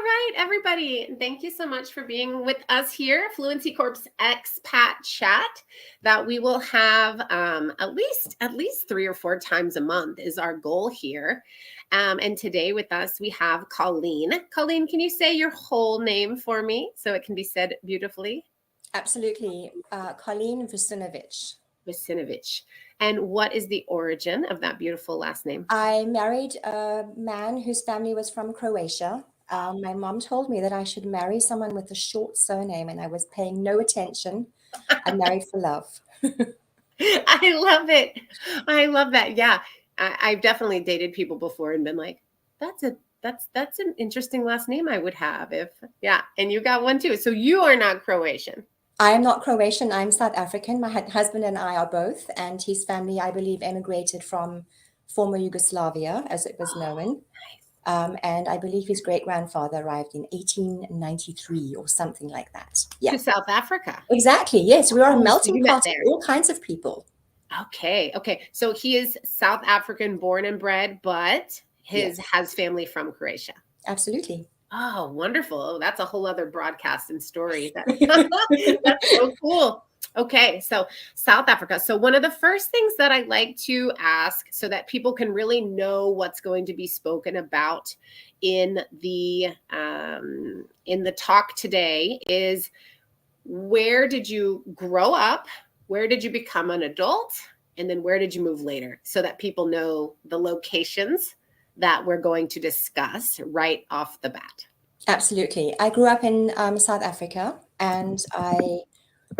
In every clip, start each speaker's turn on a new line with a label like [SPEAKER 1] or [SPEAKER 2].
[SPEAKER 1] right, everybody. Thank you so much for being with us here. Fluency Corp's Expat Chat that we will have at least 3 or 4 times a month is our goal here. And today with us, we have Colleen. Colleen, can you say your whole name for me so it can be said beautifully?
[SPEAKER 2] Absolutely. Colleen Vucinovich.
[SPEAKER 1] Vucinovich. And what is the origin of that beautiful last name?
[SPEAKER 2] I married a man whose family was from Croatia. My mom told me that I should marry someone with a short surname, and I was paying no attention. I married for love.
[SPEAKER 1] I love it. I love that. Yeah. I've definitely dated people before and been like, that's an interesting last name I would have if, yeah. And you got one too. So you are not Croatian.
[SPEAKER 2] I am not Croatian. I'm South African. My husband and I are both, and his family, I believe, emigrated from former Yugoslavia, as it was known. And I believe his great-grandfather arrived in 1893 or something like that. Yeah.
[SPEAKER 1] To South Africa.
[SPEAKER 2] Exactly. Yes, we are a melting pot of
[SPEAKER 1] there.
[SPEAKER 2] all kinds of people.
[SPEAKER 1] Okay. So he is South African born and bred, but has family from Croatia.
[SPEAKER 2] Absolutely.
[SPEAKER 1] Oh, wonderful. That's a whole other broadcast and story. That's so cool. Okay, so South Africa. So one of the first things that I like to ask so that people can really know what's going to be spoken about in the talk today is, where did you grow up? Where did you become an adult? And then where did you move later? So that people know the locations that we're going to discuss right off the bat.
[SPEAKER 2] Absolutely. I grew up in South Africa, and I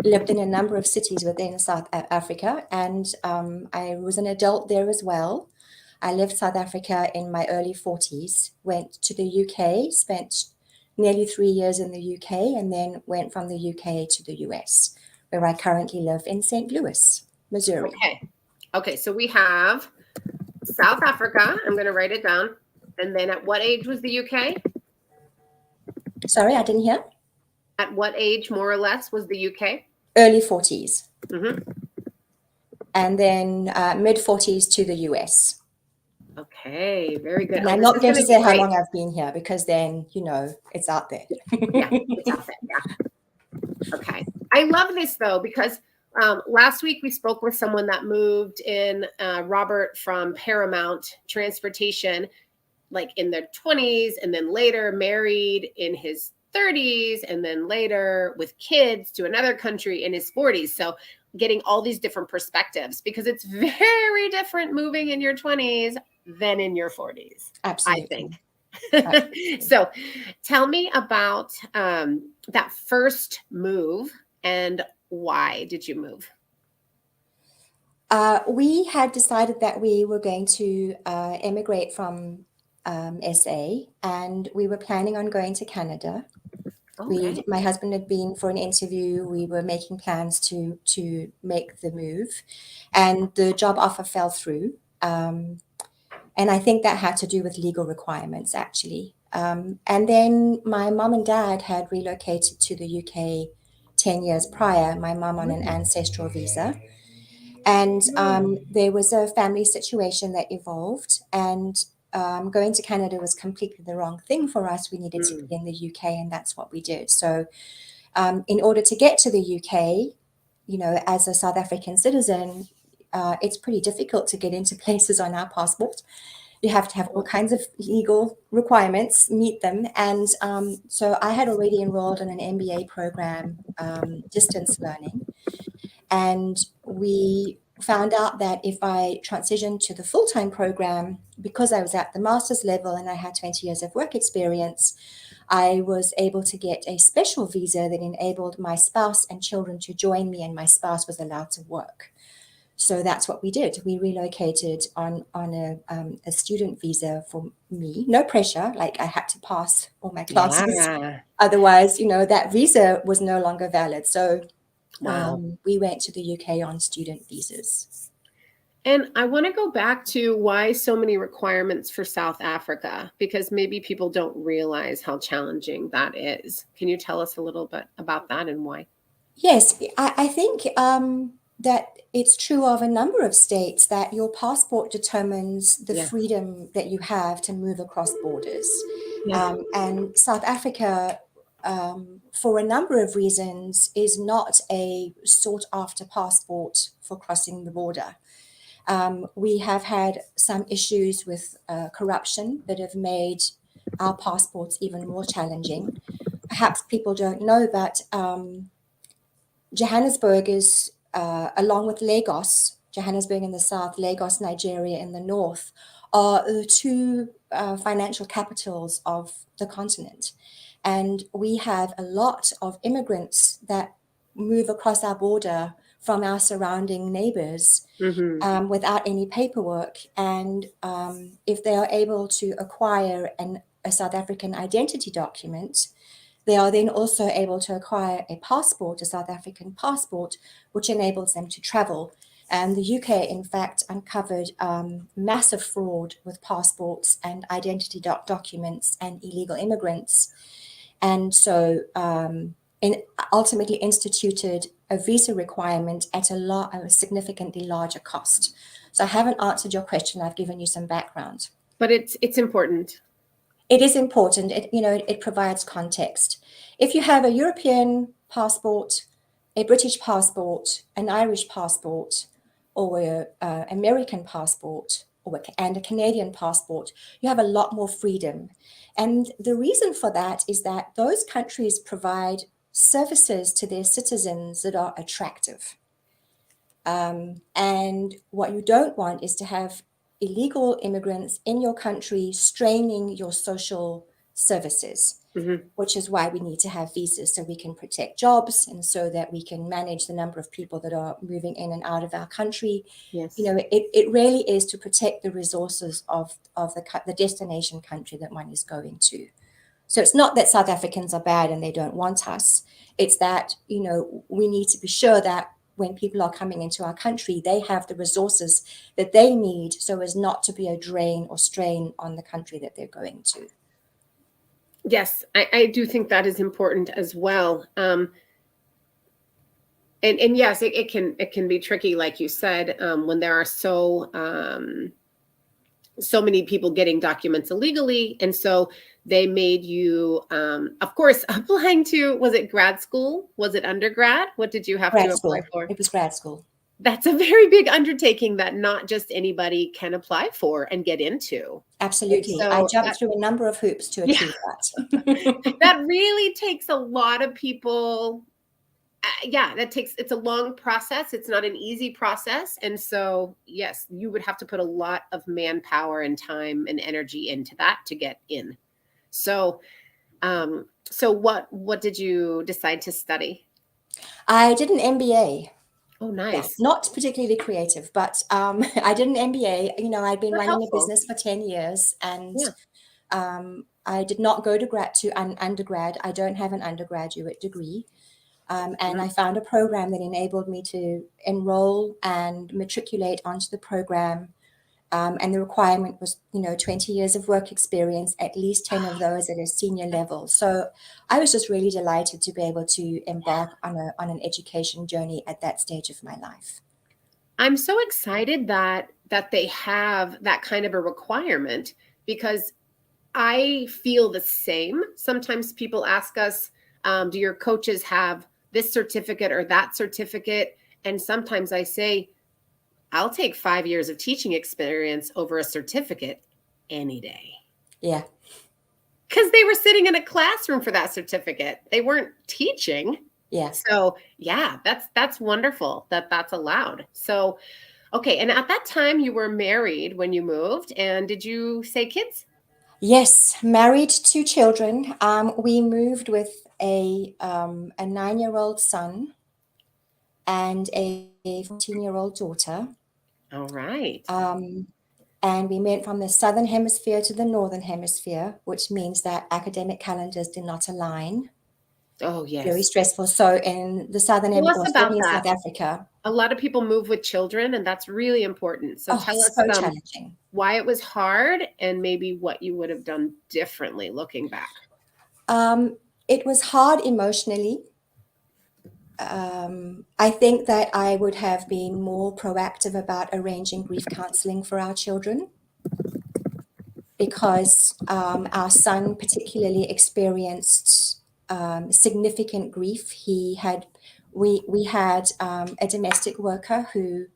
[SPEAKER 2] lived in a number of cities within South Africa, and I was an adult there as well. I left South Africa in my early 40s, went to the UK, spent nearly 3 years in the UK, and then went from the UK to the US, where I currently live in St. Louis, Missouri.
[SPEAKER 1] Okay, so we have South Africa. I'm going to write it down. And then at what age was the UK?
[SPEAKER 2] Sorry, I didn't hear.
[SPEAKER 1] At what age, more or less, was the UK?
[SPEAKER 2] Early 40s.
[SPEAKER 1] Mm-hmm.
[SPEAKER 2] And then mid 40s to the US.
[SPEAKER 1] Okay, very good.
[SPEAKER 2] And I'm not going to say how long I've been here, because then, it's out there.
[SPEAKER 1] Yeah, it's out there. Yeah. Okay. I love this, though, because last week we spoke with someone that moved in, Robert, from Paramount Transportation, like in their 20s, and then later married in his 30s, and then later with kids to another country in his 40s. So getting all these different perspectives, because it's very different moving in your 20s than in your 40s.
[SPEAKER 2] Absolutely.
[SPEAKER 1] I think. Absolutely. So tell me about that first move, and why did you move?
[SPEAKER 2] We had decided that we were going to emigrate from SA, and we were planning on going to Canada. Okay. My husband had been for an interview. We were making plans to make the move, and the job offer fell through. And I think that had to do with legal requirements, actually. And then my mom and dad had relocated to the UK 10 years prior, my mom on an ancestral visa. And there was a family situation that evolved, and going to Canada was completely the wrong thing for us. We needed to be in the UK, and that's what we did. So in order to get to the UK, as a South African citizen, it's pretty difficult to get into places on our passport. You have to have all kinds of legal requirements, meet them. And so I had already enrolled in an MBA program, distance learning. And we found out that if I transitioned to the full-time program, because I was at the master's level and I had 20 years of work experience, I was able to get a special visa that enabled my spouse and children to join me, and my spouse was allowed to work. So that's what we did. We relocated on a student visa for me. No pressure, like I had to pass all my classes. Yeah. Otherwise, that visa was no longer valid. So we went to the UK on student visas.
[SPEAKER 1] And I want to go back to why so many requirements for South Africa, because maybe people don't realize how challenging that is. Can you tell us a little bit about that and why?
[SPEAKER 2] Yes, I think that it's true of a number of states that your passport determines the
[SPEAKER 1] Yes.
[SPEAKER 2] freedom that you have to move across borders.
[SPEAKER 1] Yes.
[SPEAKER 2] And South Africa, for a number of reasons, is not a sought after passport for crossing the border. We have had some issues with corruption that have made our passports even more challenging. Perhaps people don't know, but Johannesburg is, along with Lagos, Johannesburg in the south, Lagos, Nigeria in the north, are the two financial capitals of the continent. And we have a lot of immigrants that move across our border from our surrounding neighbors without any paperwork. And if they are able to acquire a South African identity document, they are then also able to acquire a passport, a South African passport, which enables them to travel. And the UK, in fact, uncovered massive fraud with passports and identity documents and illegal immigrants. And so ultimately instituted a visa requirement at a significantly larger cost. So I haven't answered your question. I've given you some background.
[SPEAKER 1] But it's important.
[SPEAKER 2] It is important. It provides context. If you have a European passport, a British passport, an Irish passport, or an American passport, and a Canadian passport, you have a lot more freedom. And the reason for that is that those countries provide services to their citizens that are attractive. And what you don't want is to have illegal immigrants in your country straining your social services, which is why we need to have visas, so we can protect jobs and so that we can manage the number of people that are moving in and out of our country.
[SPEAKER 1] Yes.
[SPEAKER 2] It really is to protect the resources of the destination country that one is going to. So it's not that South Africans are bad and they don't want us. It's that, we need to be sure that when people are coming into our country, they have the resources that they need so as not to be a drain or strain on the country that they're going to.
[SPEAKER 1] Yes, I do think that is important as well. And yes, it can be tricky, like you said, when there are so many people getting documents illegally. And so they made you, of course, applying to, was it grad school? Was it undergrad? What did you have to apply for?
[SPEAKER 2] It was grad school.
[SPEAKER 1] That's a very big undertaking that not just anybody can apply for and get into.
[SPEAKER 2] Absolutely. So I jumped through a number of hoops to achieve that.
[SPEAKER 1] That really takes a lot of people. It's a long process. It's not an easy process. And so, yes, you would have to put a lot of manpower and time and energy into that to get in. So, what did you decide to study?
[SPEAKER 2] I did an MBA.
[SPEAKER 1] Oh, nice.
[SPEAKER 2] Not particularly creative, but I did an MBA. I'd been running a business for 10 years and I did not go to undergrad. I don't have an undergraduate degree. And I found a program that enabled me to enroll and matriculate onto the program. And the requirement was, 20 years of work experience, at least 10 of those at a senior level. So I was just really delighted to be able to embark on an education journey at that stage of my life.
[SPEAKER 1] I'm so excited that they have that kind of a requirement, because I feel the same. Sometimes people ask us, do your coaches have this certificate or that certificate? And sometimes I say, I'll take 5 years of teaching experience over a certificate any day.
[SPEAKER 2] Yeah.
[SPEAKER 1] Because they were sitting in a classroom for that certificate. They weren't teaching.
[SPEAKER 2] Yeah.
[SPEAKER 1] So yeah, that's wonderful that that's allowed. So, okay. And at that time you were married when you moved, and did you say kids?
[SPEAKER 2] Yes. Married, 2 children. We moved with a 9-year-old son and a 14-year-old daughter.
[SPEAKER 1] All right.
[SPEAKER 2] And we went from the southern hemisphere to the northern hemisphere, which means that academic calendars did not align.
[SPEAKER 1] Oh, yes.
[SPEAKER 2] Very stressful. So in the southern hemisphere, certainly in South Africa,
[SPEAKER 1] a lot of people move with children, and that's really important. So tell us
[SPEAKER 2] challenging.
[SPEAKER 1] Why it was hard and maybe what you would have done differently looking back.
[SPEAKER 2] It was hard emotionally. I think that I would have been more proactive about arranging grief counseling for our children, because our son particularly experienced significant grief. We had a domestic worker who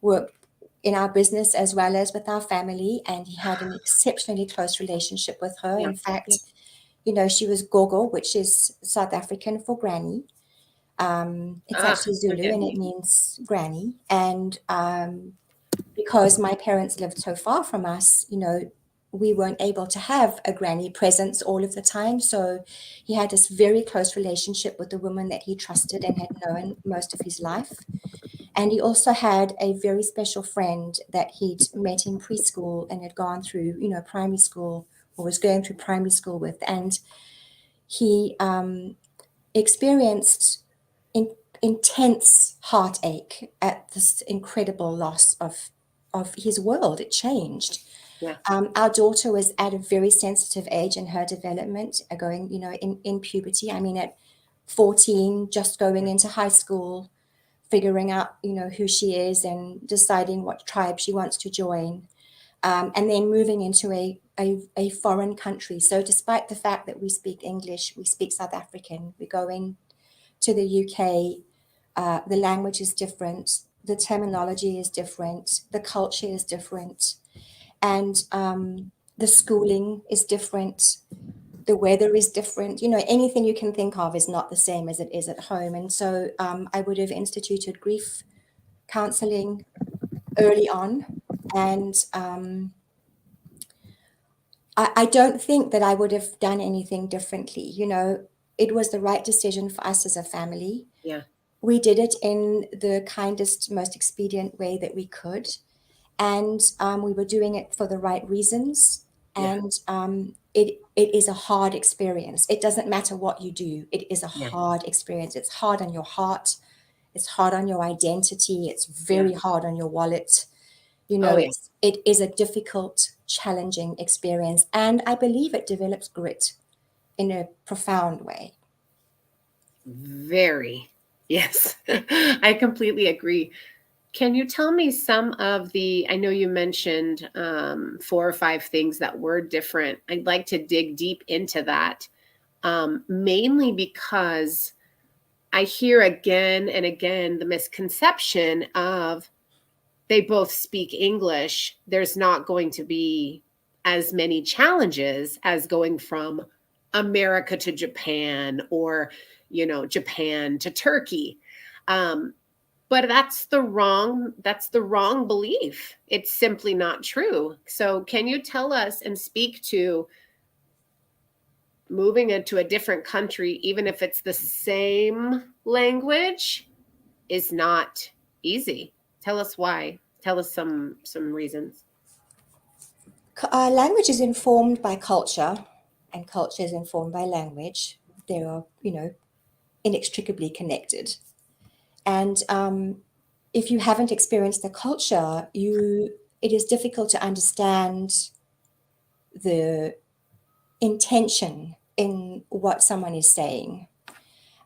[SPEAKER 2] worked in our business as well as with our family, and he had an exceptionally close relationship with her.
[SPEAKER 1] Yeah.
[SPEAKER 2] In fact, she was Gogo, which is South African for granny. It's actually Zulu,
[SPEAKER 1] okay.
[SPEAKER 2] and it means granny. And because my parents lived so far from us, we weren't able to have a granny presence all of the time. So he had this very close relationship with the woman that he trusted and had known most of his life. And he also had a very special friend that he'd met in preschool and had gone through, primary school, or was going through primary school with. And he experienced intense heartache at this incredible loss of his world. It changed.
[SPEAKER 1] Yeah.
[SPEAKER 2] Our daughter was at a very sensitive age in her development, going, in puberty. I mean, at 14, just going into high school, figuring out, who she is and deciding what tribe she wants to join, and then moving into a foreign country. So despite the fact that we speak English, we speak South African, we go in to the UK, the language is different, the terminology is different, the culture is different, and the schooling is different, the weather is different. Anything you can think of is not the same as it is at home. And so I would have instituted grief counseling early on. And I don't think that I would have done anything differently. It was the right decision for us as a family.
[SPEAKER 1] Yeah.
[SPEAKER 2] We did it in the kindest, most expedient way that we could. And we were doing it for the right reasons.
[SPEAKER 1] Yeah.
[SPEAKER 2] And it is a hard experience. It doesn't matter what you do. It is a
[SPEAKER 1] Yeah.
[SPEAKER 2] hard experience. It's hard on your heart. It's hard on your identity. It's very hard on your wallet. It is a difficult, challenging experience. And I believe it develops grit in a profound way.
[SPEAKER 1] Very. Yes. I completely agree. Can you tell me some of I know you mentioned 4 or 5 things that were different. I'd like to dig deep into that, mainly because I hear again and again the misconception of they both speak English. There's not going to be as many challenges as going from America to Japan, or, Japan to Turkey. But that's the wrong belief. It's simply not true. So can you tell us and speak to moving into a different country, even if it's the same language, is not easy? Tell us why. Tell us some reasons.
[SPEAKER 2] Language is informed by culture, and culture is informed by language. They are, inextricably connected. And if you haven't experienced the culture, it is difficult to understand the intention in what someone is saying.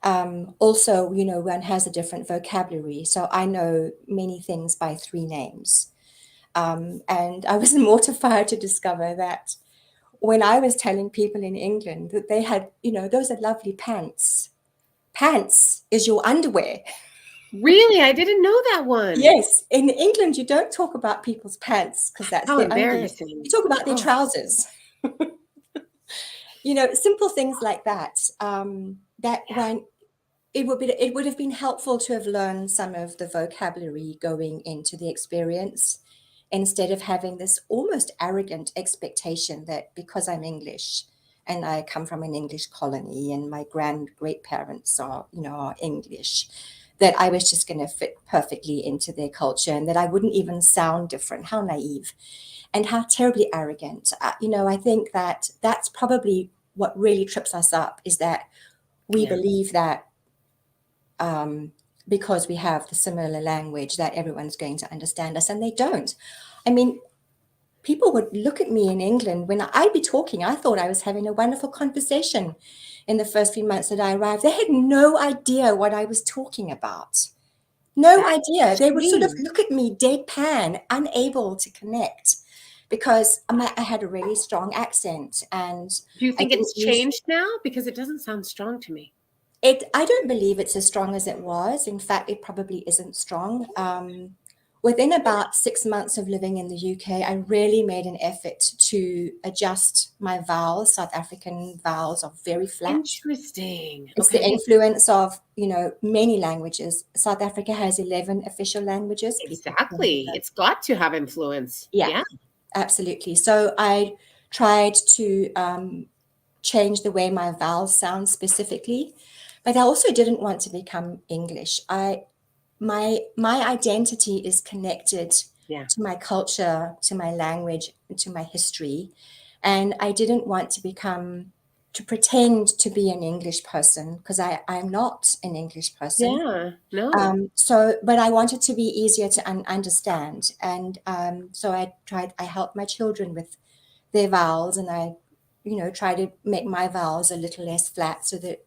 [SPEAKER 2] Also, one has a different vocabulary. So I know many things by 3 names. And I was mortified to discover that when I was telling people in England that they had, those are lovely pants. Pants is your underwear.
[SPEAKER 1] Really? I didn't know that one.
[SPEAKER 2] Yes. In England, you don't talk about people's pants because that's
[SPEAKER 1] How
[SPEAKER 2] their undies.
[SPEAKER 1] embarrassing.
[SPEAKER 2] You talk about their trousers. Simple things like that. It would have been helpful to have learned some of the vocabulary going into the experience, instead of having this almost arrogant expectation that because I'm English and I come from an English colony and my great parents are English, that I was just going to fit perfectly into their culture and that I wouldn't even sound different. How naive and how terribly arrogant. I think that that's probably what really trips us up, is that we believe that because we have the similar language that everyone's going to understand us, and they don't. I mean, people would look at me in England when I'd be talking. I thought I was having a wonderful conversation in the first few months that I arrived. They had no idea what I was talking about. No idea. They would sort of look at me deadpan, unable to connect, because I had a really strong accent. And
[SPEAKER 1] do you think it's changed now? Because it doesn't sound strong to me.
[SPEAKER 2] I don't believe it's as strong as it was. In fact, it probably isn't strong. Within about 6 months of living in the UK, I really made an effort to adjust my vowels. South African vowels are very flat.
[SPEAKER 1] Interesting.
[SPEAKER 2] It's the influence of, many languages. South Africa has 11 official languages.
[SPEAKER 1] Exactly. It's got to have influence.
[SPEAKER 2] Yeah, absolutely. So I tried to change the way my vowels sound specifically, but I also didn't want to become English. My identity is connected to my culture, to my language, to my history. And I didn't want to pretend to be an English person, because I'm not an English person.
[SPEAKER 1] Yeah, no.
[SPEAKER 2] But I wanted to be easier to understand. And so I helped my children with their vowels, and I, try to make my vowels a little less flat so that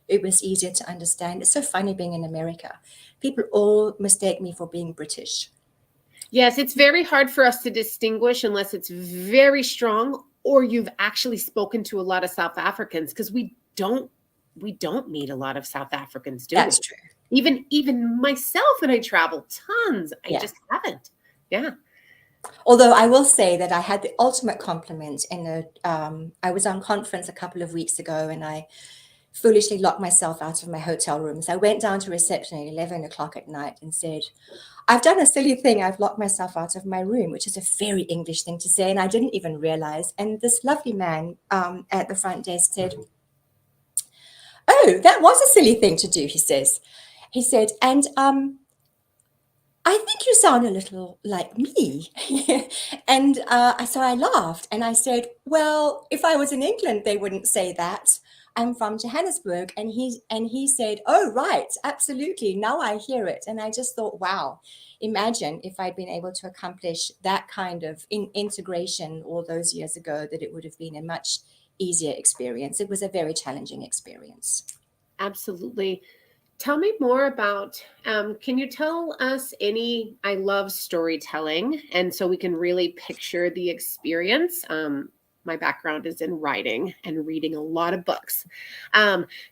[SPEAKER 2] it was easier to understand. It's so funny being in America. People all mistake me for being British.
[SPEAKER 1] Yes, it's very hard for us to distinguish unless it's very strong or you've actually spoken to a lot of South Africans, because we don't meet a lot of South Africans, do we?
[SPEAKER 2] That's true.
[SPEAKER 1] Even myself, when I travel, tons. I just haven't. Yeah.
[SPEAKER 2] Although I will say that I had the ultimate compliment I was on conference a couple of weeks ago, and I foolishly locked myself out of my hotel room. So I went down to reception at 11 o'clock at night and said, I've done a silly thing. I've locked myself out of my room, which is a very English thing to say. And I didn't even realize. And this lovely man at the front desk said, oh, that was a silly thing to do, he says. He said, and I think you sound a little like me. And so I laughed and I said, well, if I was in England, they wouldn't say that. I'm from Johannesburg. And he said, oh, right, absolutely. Now I hear it. And I just thought, wow, imagine if I'd been able to accomplish that kind of integration all those years ago, that it would have been a much easier experience. It was a very challenging experience.
[SPEAKER 1] Absolutely. Tell me more about, can you tell us I love storytelling, and so we can really picture the experience. My background is in writing and reading a lot of books.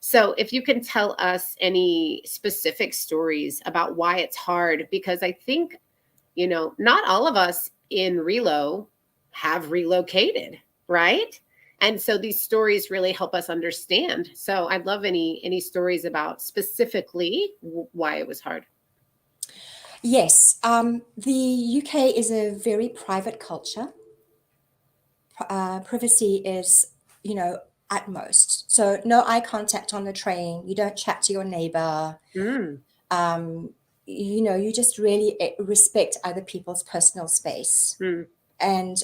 [SPEAKER 1] So if you can tell us any specific stories about why it's hard, because I think, not all of us in Relo have relocated, right? And so these stories really help us understand. So I'd love any stories about specifically why it was hard.
[SPEAKER 2] Yes. The UK is a very private culture. Privacy is, utmost. So no eye contact on the train. You don't chat to your neighbor. You just really respect other people's personal space. And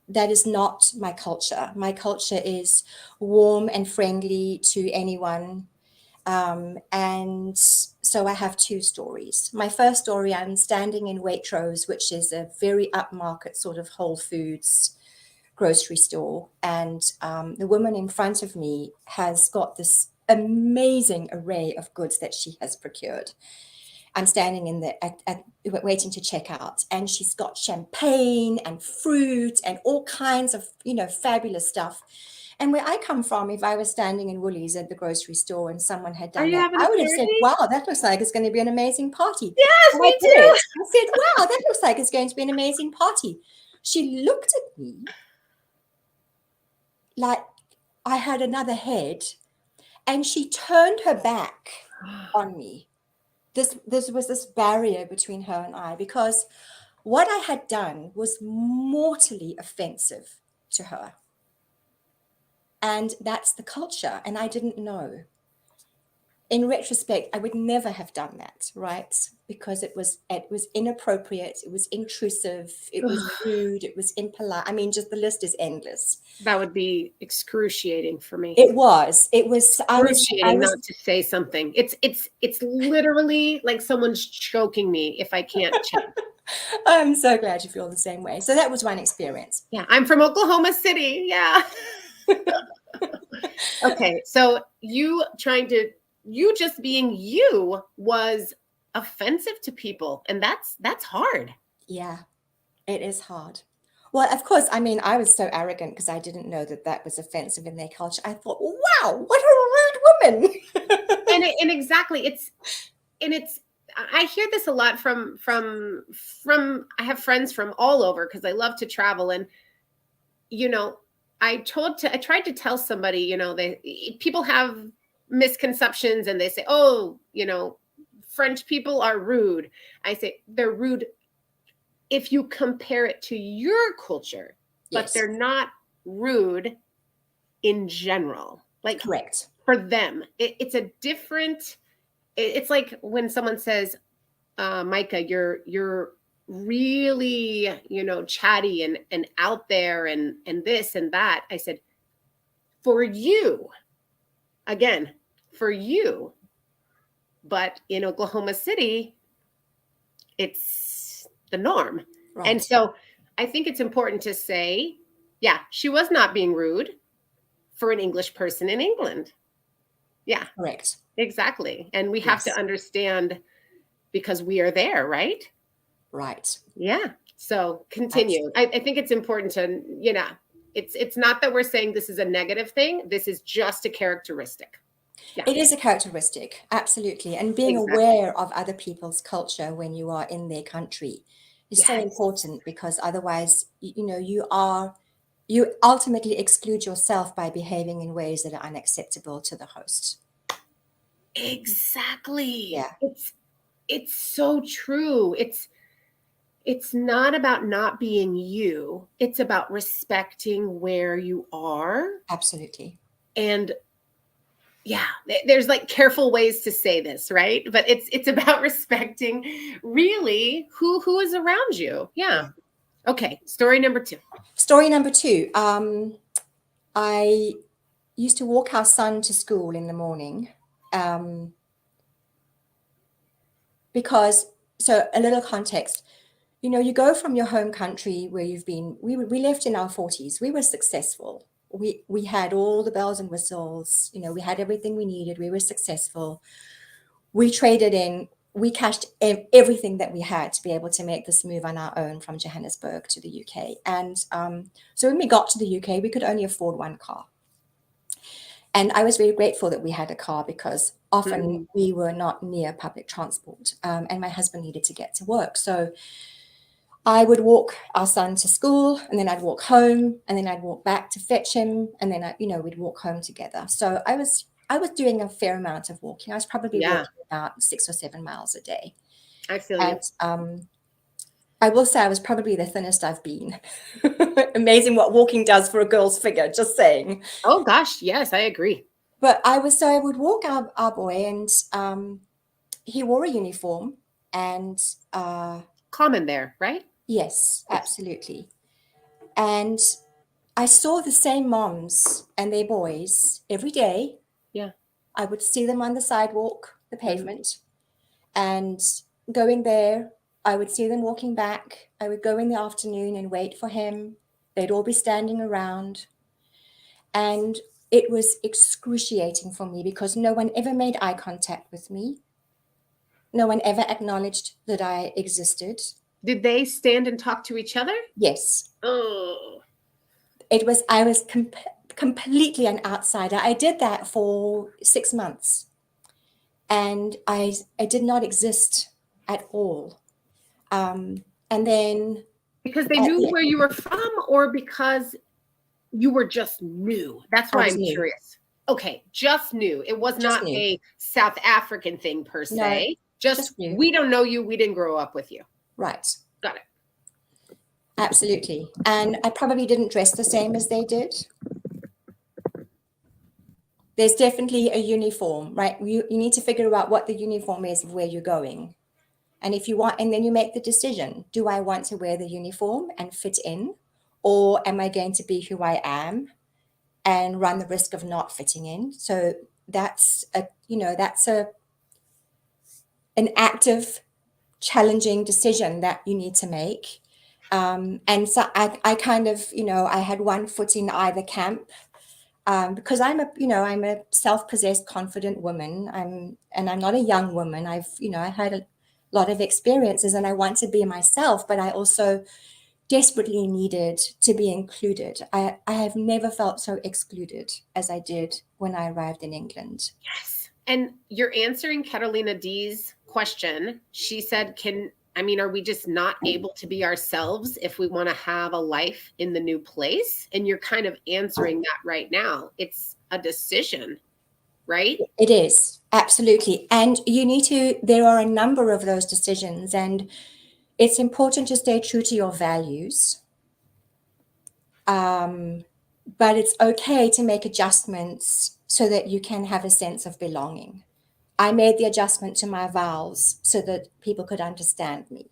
[SPEAKER 2] that is not my culture. My culture is warm and friendly to anyone. And so I have two stories. My first story, I'm standing in Waitrose, which is a very upmarket sort of Whole Foods grocery store. And the woman in front of me has got this amazing array of goods that she has procured. I'm standing waiting to check out, and she's got champagne and fruit and all kinds of, fabulous stuff. And where I come from, if I was standing in Woolies at the grocery store and someone had done that, I would have said, wow, that looks like it's going to be an amazing party.
[SPEAKER 1] Yes, me too.
[SPEAKER 2] I said, wow, that looks like it's going to be an amazing party. She looked at me like I had another head, and she turned her back on me. This was this barrier between her and I, because what I had done was mortally offensive to her. And that's the culture. And I didn't know. In retrospect, I would never have done that, right? Because it was inappropriate, it was intrusive, it was rude, it was impolite. I mean, just the list is endless.
[SPEAKER 1] That would be excruciating for me.
[SPEAKER 2] It was.
[SPEAKER 1] Excruciating not to say something. It's literally like someone's choking me if I can't chat.
[SPEAKER 2] I'm so glad you feel the same way. So that was one experience.
[SPEAKER 1] Yeah, I'm from Oklahoma City. Yeah. Okay, so you just being you was offensive to people, and that's hard.
[SPEAKER 2] Yeah, it is hard. Well, of course, I mean, I was so arrogant because I didn't know that that was offensive in their culture. I thought, wow, what a rude woman.
[SPEAKER 1] And exactly, it's I hear this a lot from I have friends from all over because I love to travel, and I tried to tell somebody, people have misconceptions and they say, oh, French people are rude. I say they're rude if you compare it to your culture, but
[SPEAKER 2] Yes.
[SPEAKER 1] they're not rude in general. Like,
[SPEAKER 2] Correct.
[SPEAKER 1] For them, it's a different. It's like when someone says, Micah, you're really, chatty and out there and this and that. I said, for you, again, for you. But in Oklahoma City, it's the norm.
[SPEAKER 2] Right.
[SPEAKER 1] And so I think it's important to say, yeah, she was not being rude for an English person in England. Yeah.
[SPEAKER 2] Correct.
[SPEAKER 1] Exactly. And we have to understand because we are there, right?
[SPEAKER 2] Right.
[SPEAKER 1] Yeah. So continue. I think it's important to, it's not that we're saying this is a negative thing. This is just a characteristic. Yeah.
[SPEAKER 2] It is a characteristic, absolutely. And being aware of other people's culture when you are in their country is so important, because otherwise, you ultimately exclude yourself by behaving in ways that are unacceptable to the host.
[SPEAKER 1] Exactly.
[SPEAKER 2] Yeah.
[SPEAKER 1] It's so true. It's not about not being you. It's about respecting where you are.
[SPEAKER 2] Absolutely.
[SPEAKER 1] And yeah, there's like careful ways to say this, right? But it's about respecting really who is around you. Yeah. Okay. Story number 2.
[SPEAKER 2] Story number 2. I used to walk our son to school in the morning. Because, so a little context, you go from your home country where you've been, we left in our 40s. We were successful. We had all the bells and whistles, we had everything we needed. We were successful. We traded in, we cashed everything that we had to be able to make this move on our own from Johannesburg to the UK. And so when we got to the UK, we could only afford one car. And I was very grateful that we had a car, because often we were not near public transport, and my husband needed to get to work. So I would walk our son to school, and then I'd walk home, and then I'd walk back to fetch him, and then we'd walk home together. So I was doing a fair amount of walking. I was probably walking about 6 or 7 miles a day.
[SPEAKER 1] I feel you.
[SPEAKER 2] I will say I was probably the thinnest I've been. Amazing what walking does for a girl's figure, just saying.
[SPEAKER 1] Oh gosh, yes, I agree.
[SPEAKER 2] But I would walk our boy, and he wore a uniform, and
[SPEAKER 1] common there, right?
[SPEAKER 2] Yes, absolutely. And I saw the same moms and their boys every day.
[SPEAKER 1] Yeah.
[SPEAKER 2] I would see them on the sidewalk, the pavement, and going there. I would see them walking back. I would go in the afternoon and wait for him. They'd all be standing around. And it was excruciating for me, because no one ever made eye contact with me. No one ever acknowledged that I existed.
[SPEAKER 1] Did they stand and talk to each other?
[SPEAKER 2] Yes.
[SPEAKER 1] Oh.
[SPEAKER 2] I was completely an outsider. I did that for 6 months. And I did not exist at all. And then...
[SPEAKER 1] Because they knew where you were from, or because you were just new? That's why I'm curious. Okay, just new. It was not a South African thing per se.
[SPEAKER 2] No,
[SPEAKER 1] just we don't know you. We didn't grow up with you.
[SPEAKER 2] Right.
[SPEAKER 1] Got it.
[SPEAKER 2] Absolutely. And I probably didn't dress the same as they did. There's definitely a uniform, right? You need to figure out what the uniform is of where you're going. And if you want, and then you make the decision, do I want to wear the uniform and fit in? Or am I going to be who I am and run the risk of not fitting in? So that's an active challenging decision that you need to make. And so I kind of, I had one foot in either camp, because I'm a self-possessed, confident woman. I'm not a young woman. I had a lot of experiences, and I want to be myself, but I also desperately needed to be included. I have never felt so excluded as I did when I arrived in England.
[SPEAKER 1] Yes. And you're answering Catalina D's question. She said, are we just not able to be ourselves if we want to have a life in the new place? And you're kind of answering that right now. It's a decision, right?
[SPEAKER 2] It is, absolutely. And there are a number of those decisions, and it's important to stay true to your values. But it's okay to make adjustments so that you can have a sense of belonging. I made the adjustment to my vowels so that people could understand me.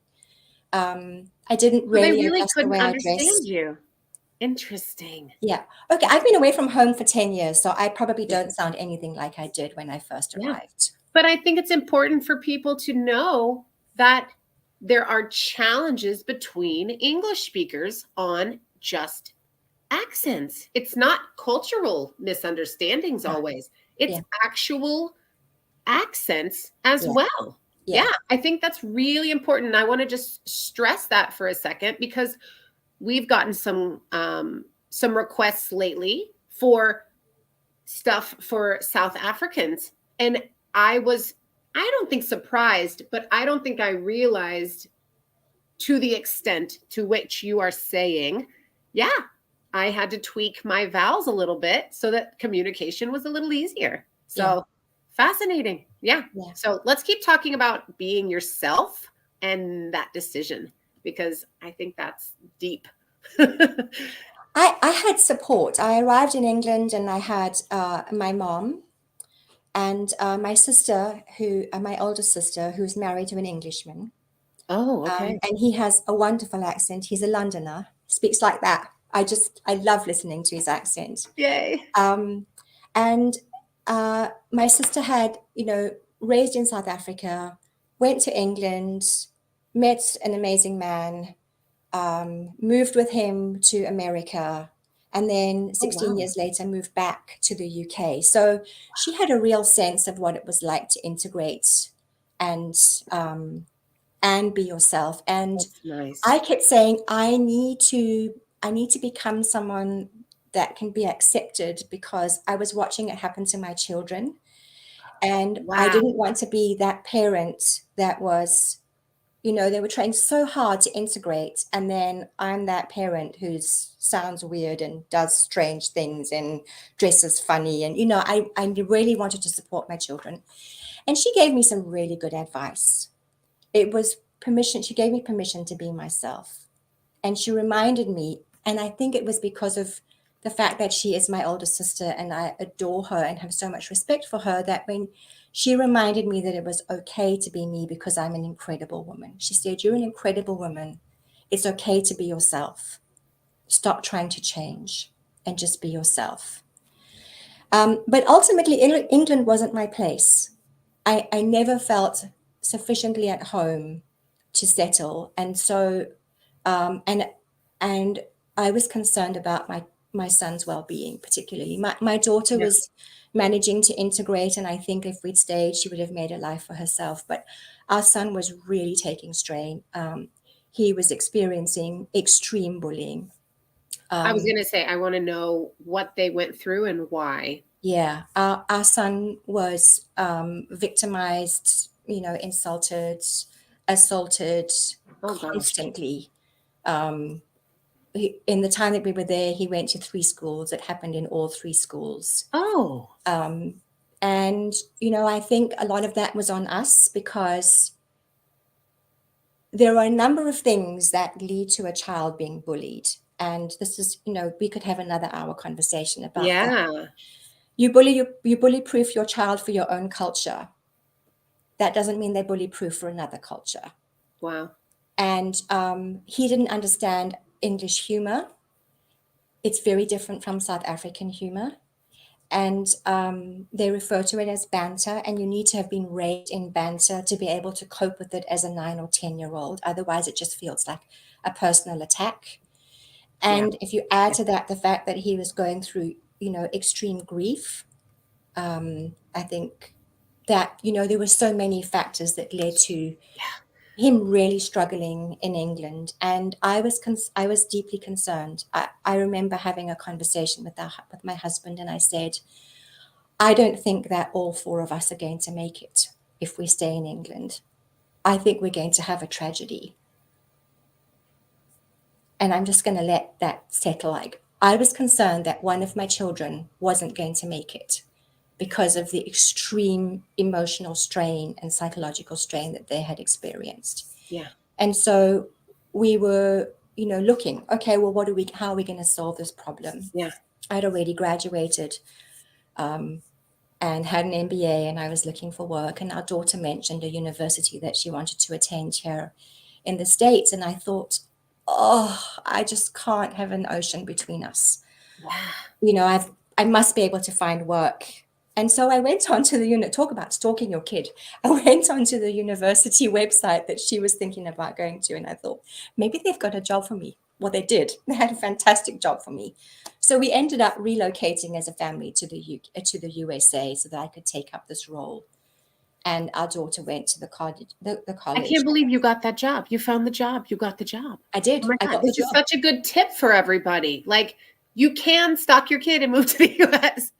[SPEAKER 2] I didn't
[SPEAKER 1] They
[SPEAKER 2] really
[SPEAKER 1] really
[SPEAKER 2] adjust the
[SPEAKER 1] couldn't
[SPEAKER 2] way I
[SPEAKER 1] understand
[SPEAKER 2] dressed.
[SPEAKER 1] you. Interesting.
[SPEAKER 2] Yeah. Okay. I've been away from home for 10 years, so I probably don't sound anything like I did when I first arrived.
[SPEAKER 1] But I think it's important for people to know that there are challenges between English speakers on just accents. It's not cultural misunderstandings always. It's actual accents as well. Yeah, I think that's really important. I want to just stress that for a second, because we've gotten some requests lately for stuff for South Africans. And I don't think surprised, but I don't think I realized to the extent to which you are saying, yeah, I had to tweak my vowels a little bit so that communication was a little easier. So fascinating. Yeah. So let's keep talking about being yourself and that decision, because I think that's deep.
[SPEAKER 2] I had support. I arrived in England and I had my mom and my sister, my older sister, who's married to an Englishman.
[SPEAKER 1] Oh, okay.
[SPEAKER 2] And he has a wonderful accent. He's a Londoner, speaks like that. I love listening to his accent.
[SPEAKER 1] Yay.
[SPEAKER 2] And my sister had, raised in South Africa, went to England, met an amazing man, moved with him to America, and then 16 years later moved back to the UK. So she had a real sense of what it was like to integrate and be yourself. And
[SPEAKER 1] nice.
[SPEAKER 2] I kept saying, I need to become someone that can be accepted, because I was watching it happen to my children. And I didn't want to be that parent that was, they were trying so hard to integrate. And then I'm that parent who sounds weird and does strange things and dresses funny. And, I really wanted to support my children. And she gave me some really good advice. It was permission. She gave me permission to be myself. And she reminded me, and I think it was because of the fact that she is my older sister and I adore her and have so much respect for her, that when she reminded me that it was okay to be me because I'm an incredible woman. She said, you're an incredible woman. It's okay to be yourself. Stop trying to change and just be yourself. But ultimately, England wasn't my place. I never felt sufficiently at home to settle. And so, and I was concerned about my son's well-being, particularly. My daughter was managing to integrate, and I think if we'd stayed, she would have made a life for herself. But our son was really taking strain. He was experiencing extreme bullying.
[SPEAKER 1] I was going to say, I want to know what they went through and why.
[SPEAKER 2] Yeah, our son was victimized, insulted, assaulted constantly. In the time that we were there, he went to 3 schools. It happened in all 3 schools.
[SPEAKER 1] Oh.
[SPEAKER 2] And, I think a lot of that was on us, because there are a number of things that lead to a child being bullied. And this is, we could have another hour conversation about that. You bully-proof your child for your own culture. That doesn't mean they're bully-proof for another culture.
[SPEAKER 1] Wow.
[SPEAKER 2] And he didn't understand English humor. It's very different from South African humor. And they refer to it as banter, and you need to have been raised in banter to be able to cope with it as a 9 or 10-year-old. Otherwise, it just feels like a personal attack. And if you add to that the fact that he was going through, extreme grief, I think that, there were so many factors that led to him really struggling in England. And I was deeply concerned. I remember having a conversation with my husband, and I said, I don't think that all 4 of us are going to make it if we stay in England. I think we're going to have a tragedy. And I'm just going to let that settle. Like, I was concerned that one of my children wasn't going to make it because of the extreme emotional strain and psychological strain that they had experienced.
[SPEAKER 1] Yeah.
[SPEAKER 2] And so we were, looking, okay, well, how are we going to solve this problem?
[SPEAKER 1] Yeah.
[SPEAKER 2] I'd already graduated and had an MBA, and I was looking for work. And our daughter mentioned a university that she wanted to attend here in the States. And I thought, I just can't have an ocean between us.
[SPEAKER 1] Yeah.
[SPEAKER 2] I must be able to find work. And so I went on to the talk about stalking your kid. I went onto the university website that she was thinking about going to, and I thought, maybe they've got a job for me. Well, they did. They had a fantastic job for me. So we ended up relocating as a family to the USA so that I could take up this role. And our daughter went to the college.
[SPEAKER 1] I can't believe you got that job. You found the job. You got the job.
[SPEAKER 2] I did.
[SPEAKER 1] Oh my
[SPEAKER 2] I
[SPEAKER 1] God,
[SPEAKER 2] got
[SPEAKER 1] this
[SPEAKER 2] the
[SPEAKER 1] is
[SPEAKER 2] job.
[SPEAKER 1] such a good tip for everybody. Like, you can stalk your kid and move to the US.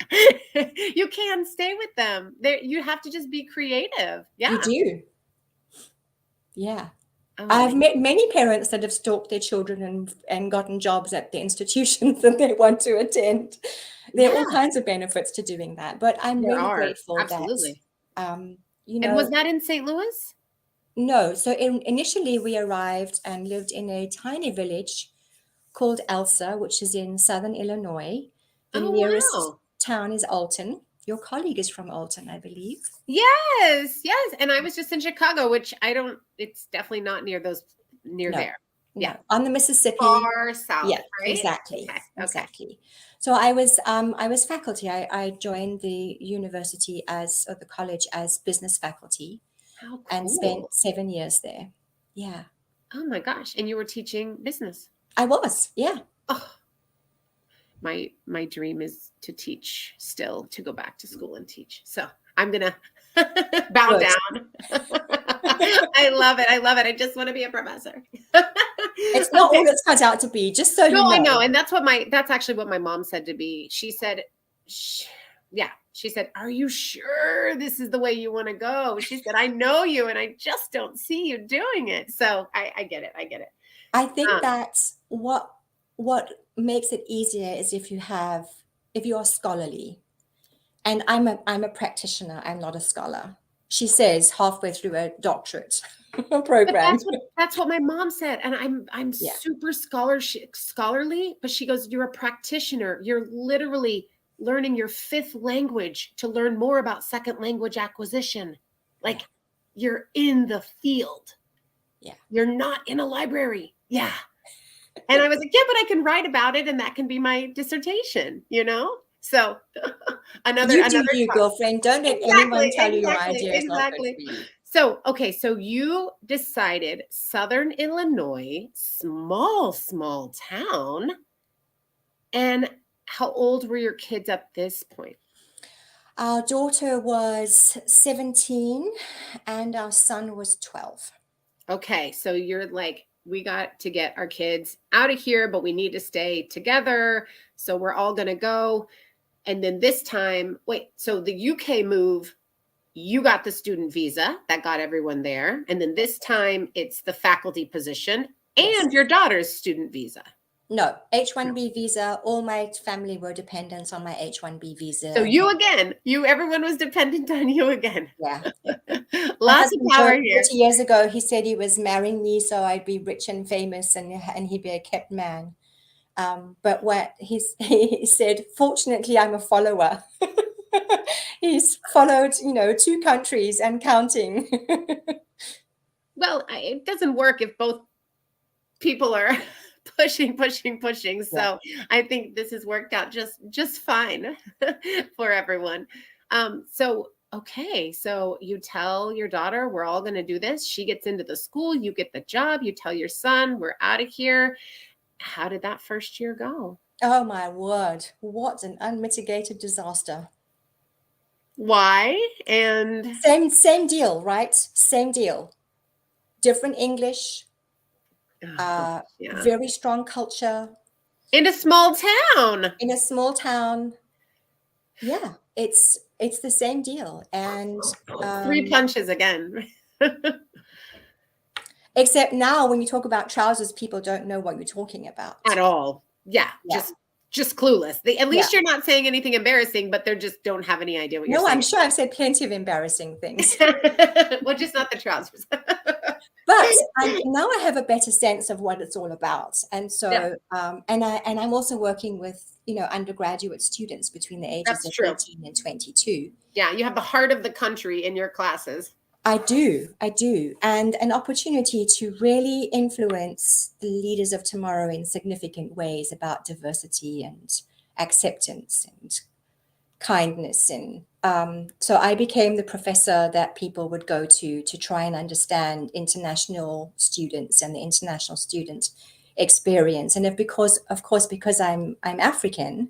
[SPEAKER 1] You can stay with them. You have to just be creative. Yeah.
[SPEAKER 2] You do. Yeah.
[SPEAKER 1] Oh,
[SPEAKER 2] I've met many parents that have stalked their children and gotten jobs at the institutions that they want to attend. There are all kinds of benefits to doing that, but I'm really grateful
[SPEAKER 1] Absolutely.
[SPEAKER 2] that,
[SPEAKER 1] And was that in St. Louis?
[SPEAKER 2] No. So initially we arrived and lived in a tiny village called Elsa, which is in southern Illinois. The nearest town is Alton. Your colleague is from Alton, I believe.
[SPEAKER 1] Yes. And I was just in Chicago, which it's definitely not near there. Yeah.
[SPEAKER 2] On the Mississippi.
[SPEAKER 1] Far south.
[SPEAKER 2] Yeah,
[SPEAKER 1] right?
[SPEAKER 2] exactly.
[SPEAKER 1] Okay.
[SPEAKER 2] Exactly. So I was faculty. I joined the university or the college as business faculty.
[SPEAKER 1] How cool.
[SPEAKER 2] And spent 7 years there. Yeah.
[SPEAKER 1] Oh my gosh. And you were teaching business.
[SPEAKER 2] I was, yeah.
[SPEAKER 1] Oh, my dream is to teach still, to go back to school and teach. So I'm going to bow down. I love it. I just want to be a professor.
[SPEAKER 2] It's not all it's cut out to be, just so you know.
[SPEAKER 1] I know. And that's actually what my mom said to me. She said, she said, are you sure this is the way you want to go? She said, I know you and I just don't see you doing it. So I get it.
[SPEAKER 2] I think that's what makes it easier is if you are scholarly. And I'm a practitioner. I'm not a scholar. She says halfway through a doctorate program.
[SPEAKER 1] That's what my mom said. And I'm super scholarly, but she goes, you're a practitioner. You're literally learning your 5th language to learn more about second language acquisition. Like, you're in the field.
[SPEAKER 2] Yeah.
[SPEAKER 1] You're not in a library. Yeah. And I was like, yeah, but I can write about it and that can be my dissertation, So
[SPEAKER 2] you girlfriend. Don't let anyone tell you your idea is not good for you.
[SPEAKER 1] So, okay. So you decided Southern Illinois, small town. And how old were your kids at this point?
[SPEAKER 2] Our daughter was 17 and our son was 12.
[SPEAKER 1] Okay. So you're like, we got to get our kids out of here, but we need to stay together. So we're all going to go. And then this time, so the UK move, you got the student visa that got everyone there. And then this time it's the faculty position and your daughter's student visa.
[SPEAKER 2] No, H-1B visa. All my family were dependents on my H-1B visa.
[SPEAKER 1] So everyone was dependent on you again.
[SPEAKER 2] Yeah.
[SPEAKER 1] Lots of power here.
[SPEAKER 2] 30 years ago, he said he was marrying me so I'd be rich and famous and he'd be a kept man. But what he said, fortunately, I'm a follower. He's followed, 2 countries and counting.
[SPEAKER 1] Well, it doesn't work if both people are pushing. So I think this has worked out just fine for everyone. Okay, so you tell your daughter, we're all going to do this. She gets into the school, you get the job, you tell your son, we're out of here. How did that first year go?
[SPEAKER 2] Oh my word, what an unmitigated disaster.
[SPEAKER 1] Why? And
[SPEAKER 2] same deal, right? Same deal. Different English, very strong culture.
[SPEAKER 1] In a small town.
[SPEAKER 2] In a small town. Yeah, it's the same deal. And
[SPEAKER 1] 3 punches again.
[SPEAKER 2] Except now when you talk about trousers, people don't know what you're talking about.
[SPEAKER 1] At all. Yeah. Just clueless. At least you're not saying anything embarrassing, but they just don't have any idea what you're saying.
[SPEAKER 2] No, I'm sure I've said plenty of embarrassing things.
[SPEAKER 1] Well, just not the trousers.
[SPEAKER 2] But now I have a better sense of what it's all about. And so, and I'm also working with, undergraduate students between the ages of 18 and 22.
[SPEAKER 1] Yeah, you have the heart of the country in your classes.
[SPEAKER 2] I do. And an opportunity to really influence the leaders of tomorrow in significant ways about diversity and acceptance and kindness. And so I became the professor that people would go to try and understand international students and the international student experience. And because I'm African,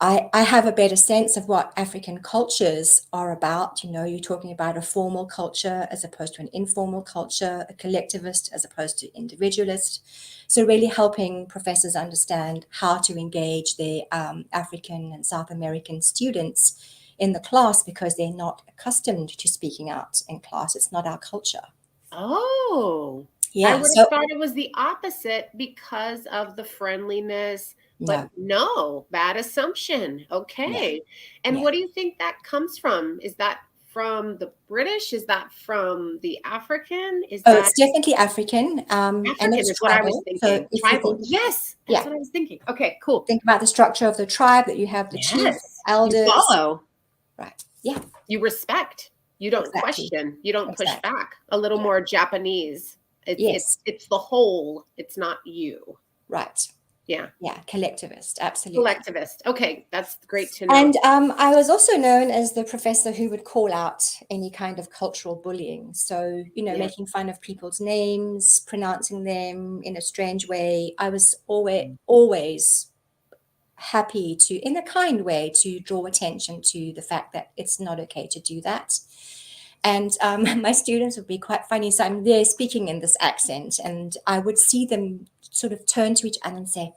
[SPEAKER 2] I have a better sense of what African cultures are about. You're talking about a formal culture as opposed to an informal culture, a collectivist as opposed to individualist. So really helping professors understand how to engage their African and South American students in the class because they're not accustomed to speaking out in class. It's not our culture.
[SPEAKER 1] Oh,
[SPEAKER 2] yeah.
[SPEAKER 1] I would have thought it was the opposite because of the friendliness. But no, bad assumption. Okay. And what do you think that comes from? Is that from the British? Is that from the African?
[SPEAKER 2] It's definitely African.
[SPEAKER 1] African
[SPEAKER 2] and it's
[SPEAKER 1] is what I was thinking.
[SPEAKER 2] So
[SPEAKER 1] Tribal. Yes. That's what I was thinking. Okay, cool.
[SPEAKER 2] Think about the structure of the tribe, that you have the chief, elders.
[SPEAKER 1] You follow.
[SPEAKER 2] Right. Yeah.
[SPEAKER 1] You respect. You don't question. You don't push back. A little more Japanese. It's the whole. It's not you.
[SPEAKER 2] Right.
[SPEAKER 1] Yeah.
[SPEAKER 2] Collectivist. Absolutely.
[SPEAKER 1] Collectivist. Okay. That's great to know.
[SPEAKER 2] And I was also known as the professor who would call out any kind of cultural bullying. So, making fun of people's names, pronouncing them in a strange way. I was always happy to, in a kind way, to draw attention to the fact that it's not okay to do that. And my students would be quite funny. So I'm there speaking in this accent, and I would see them sort of turn to each other and say,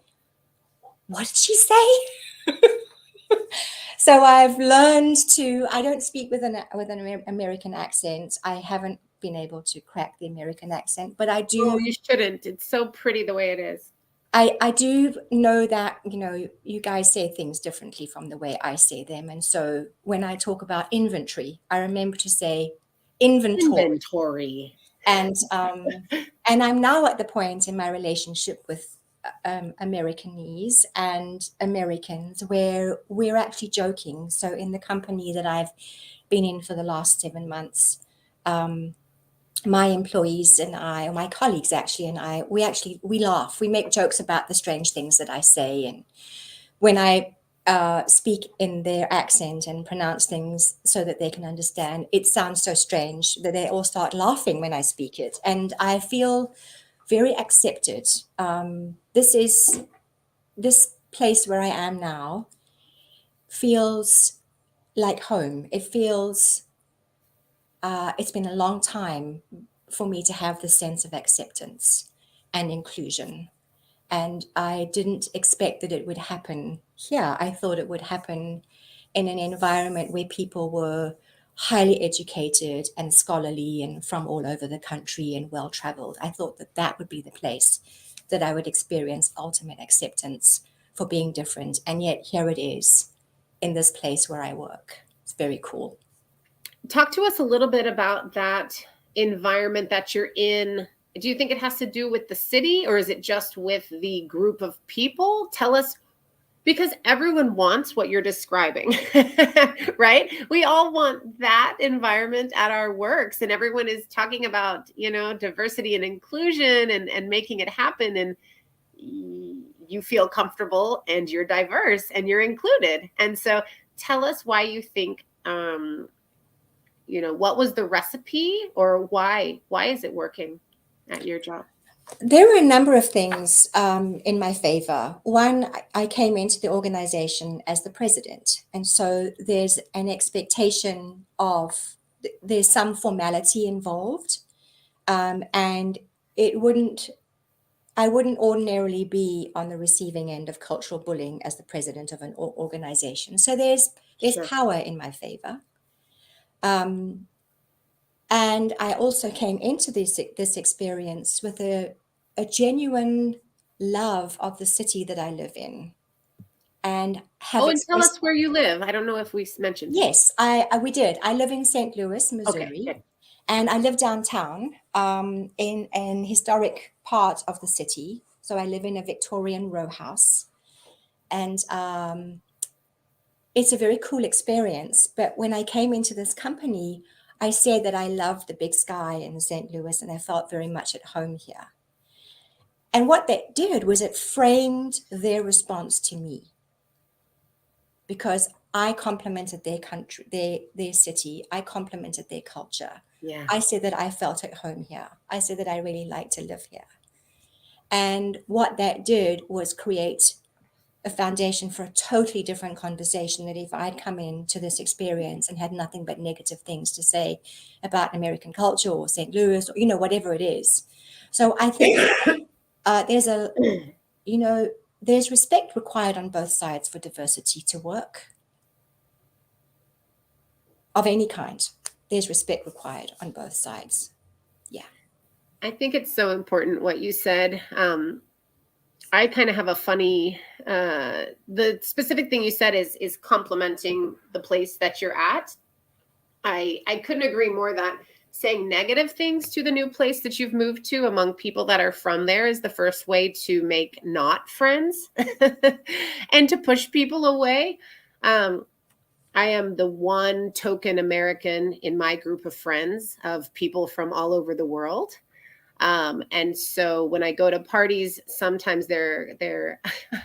[SPEAKER 2] "What did she say?" So I've learned I don't speak with an American accent. I haven't been able to crack the American accent, but I do.
[SPEAKER 1] Oh, you shouldn't. It's so pretty the way it is.
[SPEAKER 2] I do know that, you guys say things differently from the way I say them. And so when I talk about inventory, I remember to say inventory. And I'm now at the point in my relationship with Americanese and Americans where we're actually joking. So in the company that I've been in for the last 7 months, my employees and I, or my colleagues actually, and I, we laugh. We make jokes about the strange things that I say. And when I speak in their accent and pronounce things so that they can understand, it sounds so strange that they all start laughing when I speak it. And I feel very accepted. This place where I am now feels like home. It feels, it's been a long time for me to have this sense of acceptance and inclusion. And I didn't expect that it would happen here. I thought it would happen in an environment where people were highly educated and scholarly and from all over the country and well-traveled. I thought that would be the place that I would experience ultimate acceptance for being different. And yet here it is in this place where I work. It's very cool.
[SPEAKER 1] Talk to us a little bit about that environment that you're in. Do you think it has to do with the city, or is it just with the group of people? Tell us, Because everyone wants what you're describing, right? We all want that environment at our works, and everyone is talking about, diversity and inclusion and making it happen. And you feel comfortable and you're diverse and you're included. And so tell us why you think, what was the recipe, or why is it working at your job?
[SPEAKER 2] There were a number of things in my favor. One, I came into the organization as the president. And so there's an expectation of, there's some formality involved. And I wouldn't ordinarily be on the receiving end of cultural bullying as the president of an organization. So there's
[SPEAKER 1] Sure.
[SPEAKER 2] power in my favor. And I also came into this experience with a genuine love of the city that I live in. And
[SPEAKER 1] and tell us where you live. I don't know if we mentioned.
[SPEAKER 2] Yes, we did. I live in St. Louis, Missouri.
[SPEAKER 1] Okay,
[SPEAKER 2] and I live downtown in an historic part of the city. So I live in a Victorian row house. And it's a very cool experience. But when I came into this company, I said that I loved the big sky in St. Louis and I felt very much at home here. And what that did was it framed their response to me, because I complimented their country, their city. I complimented their culture.
[SPEAKER 1] Yeah.
[SPEAKER 2] I said that I felt at home here. I said that I really like to live here. And what that did was create a foundation for a totally different conversation, that if I'd come into this experience and had nothing but negative things to say about American culture or St. Louis, or, whatever it is. So I think there's respect required on both sides for diversity to work. Of any kind, there's respect required on both sides. Yeah.
[SPEAKER 1] I think it's so important what you said. I kind of have a funny, the specific thing you said is complimenting the place that you're at. I couldn't agree more that saying negative things to the new place that you've moved to among people that are from there is the first way to make not friends and to push people away. I am the one token American in my group of friends of people from all over the world. And so when I go to parties, sometimes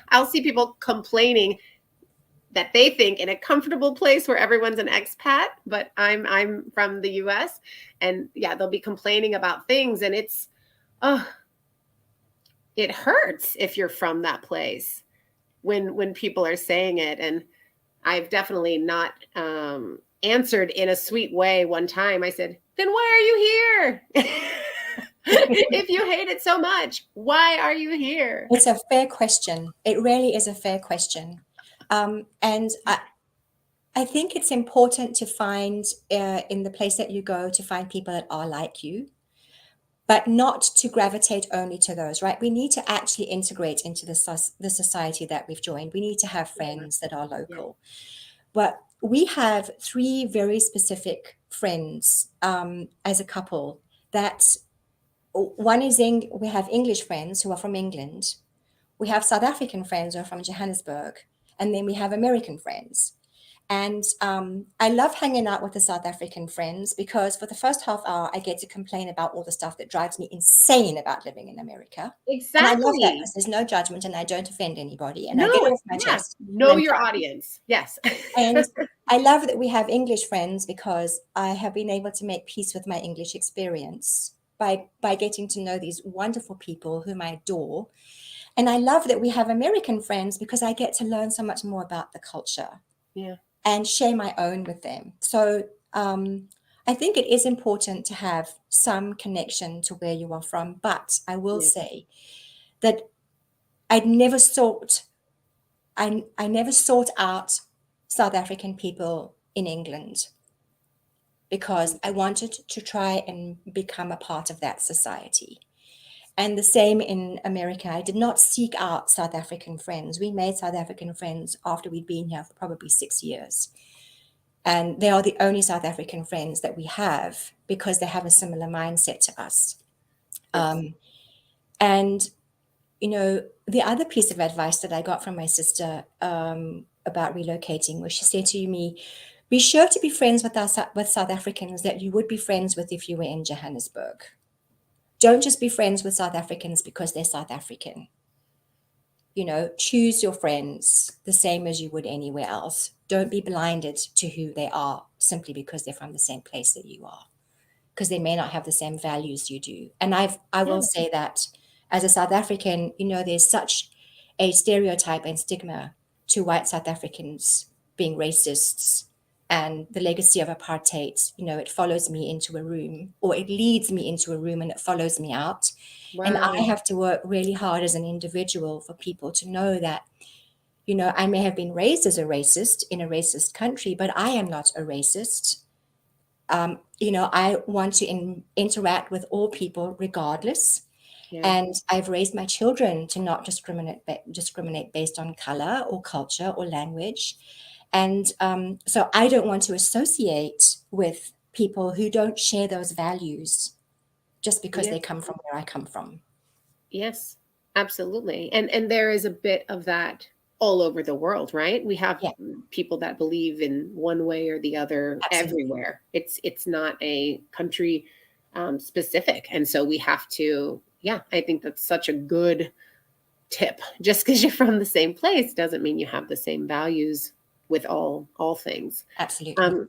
[SPEAKER 1] I'll see people complaining that they think in a comfortable place where everyone's an expat, but I'm from the US, and yeah, they'll be complaining about things, and it hurts if you're from that place when people are saying it. And I've definitely not answered in a sweet way. One time I said, then why are you here? If you hate it so much, why are you here?
[SPEAKER 2] It's a fair question. It really is a fair question. And I think it's important to find in the place that you go, to find people that are like you, but not to gravitate only to those, right? We need to actually integrate into the society that we've joined. We need to have friends that are local. Yeah. But we have 3 very specific friends as a couple. One is we have English friends who are from England. We have South African friends who are from Johannesburg. And then we have American friends. And I love hanging out with the South African friends, because for the first half hour, I get to complain about all the stuff that drives me insane about living in America.
[SPEAKER 1] Exactly.
[SPEAKER 2] And I love that, because there's no judgment and I don't offend anybody. And
[SPEAKER 1] I
[SPEAKER 2] get off my chest.
[SPEAKER 1] Know your audience. Yes.
[SPEAKER 2] And I love that we have English friends, because I have been able to make peace with my English experience by getting to know these wonderful people whom I adore. And I love that we have American friends, because I get to learn so much more about the culture.
[SPEAKER 1] Yeah.
[SPEAKER 2] And share my own with them. So I think it is important to have some connection to where you are from. But I will say that I never sought out South African people in England, because I wanted to try and become a part of that society. And the same in America. I did not seek out South African friends. We made South African friends after we'd been here for probably 6 years. And they are the only South African friends that we have, because they have a similar mindset to us. And, the other piece of advice that I got from my sister about relocating was she said to me, be sure to be friends with South Africans that you would be friends with if you were in Johannesburg. Don't just be friends with South Africans because they're South African. Choose your friends the same as you would anywhere else. Don't be blinded to who they are simply because they're from the same place that you are, because they may not have the same values you do. And I will say that as a South African, there's such a stereotype and stigma to white South Africans being racists, and the legacy of apartheid, it follows me into a room, or it leads me into a room and it follows me out.
[SPEAKER 1] Wow.
[SPEAKER 2] And I have to work really hard as an individual for people to know that, I may have been raised as a racist in a racist country, but I am not a racist. I want to interact with all people regardless.
[SPEAKER 1] Yeah.
[SPEAKER 2] And I've raised my children to not discriminate based on color or culture or language. And so I don't want to associate with people who don't share those values just because they come from where I come from.
[SPEAKER 1] Yes, absolutely. And there is a bit of that all over the world, right? We have people that believe in one way or the other everywhere. It's not a country specific. And so we have to, I think that's such a good tip. Just because you're from the same place doesn't mean you have the same values with all things.
[SPEAKER 2] Absolutely.